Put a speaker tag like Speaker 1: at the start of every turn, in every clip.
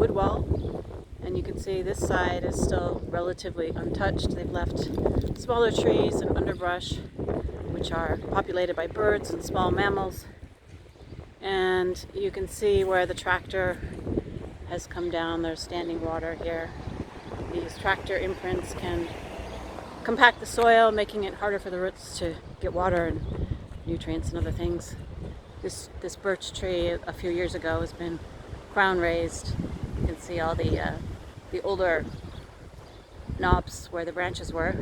Speaker 1: wood wall, and you can see this side is still relatively untouched. They've left smaller trees and underbrush, which are populated by birds and small mammals. And you can see where the tractor has come down. There's standing water here. These tractor imprints can compact the soil, making it harder for the roots to get water and nutrients and other things. This birch tree a few years ago has been crown raised. You can see all the older knobs where the branches were.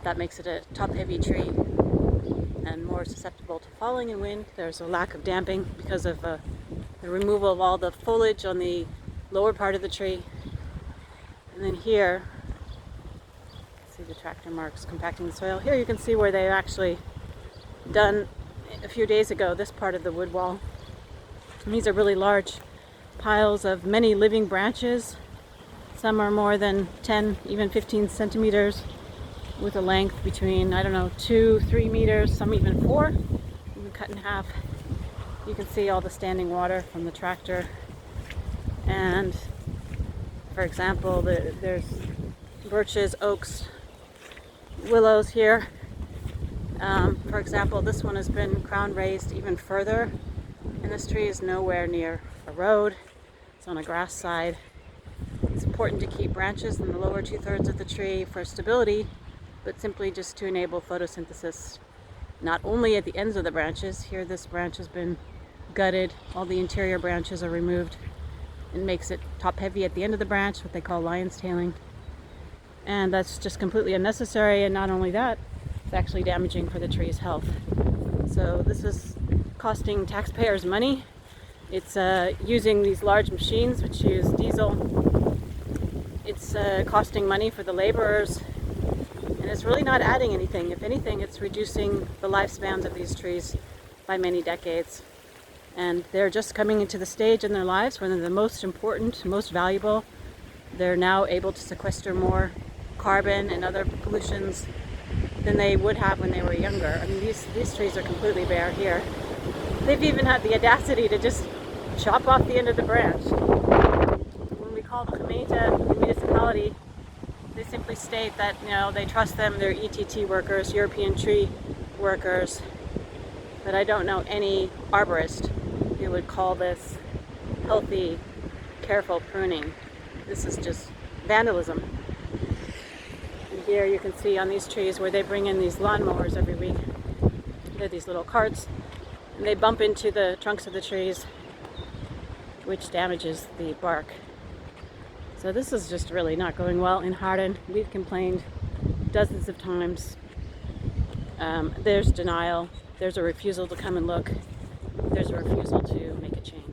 Speaker 1: That makes it a top-heavy tree and more susceptible to falling in wind. There's a lack of damping because of the removal of all the foliage on the lower part of the tree. And then here, see the tractor marks compacting the soil. Here you can see where they've actually done a few days ago this part of the wood wall. And these are really large piles of many living branches. Some are more than 10, even 15 centimeters with a length between, 2-3 meters, some even 4, even cut in half. You can see all the standing water from the tractor. And for example, there's birches, oaks, willows here. For example, this one has been crown raised even further, and this tree is nowhere near a road. It's on a grass side. It's important to keep branches in the lower 2/3 of the tree for stability, but simply just to enable photosynthesis, not only at the ends of the branches. Here this branch has been gutted, all the interior branches are removed. It makes it top heavy at the end of the branch, what they call lion's tailing. And that's just completely unnecessary, and not only that, it's actually damaging for the tree's health. So this is costing taxpayers money. It's using these large machines which use diesel. It's costing money for the laborers, and it's really not adding anything. If anything, it's reducing the lifespans of these trees by many decades. And they're just coming into the stage in their lives when they're the most important, most valuable. They're now able to sequester more carbon and other pollutions than they would have when they were younger. I mean, these trees are completely bare here. They've even had the audacity to just chop off the end of the branch. When we call the Cometa, the municipality, they simply state that, they trust them, they're ETT workers, European tree workers, but I don't know any arborist who would call this healthy, careful pruning. This is just vandalism. And here you can see on these trees where they bring in these lawnmowers every week. They're these little carts, and they bump into the trunks of the trees, which damages the bark. So this is just really not going well in Haren. We've complained dozens of times. There's denial. There's a refusal to come and look. There's a refusal to make a change.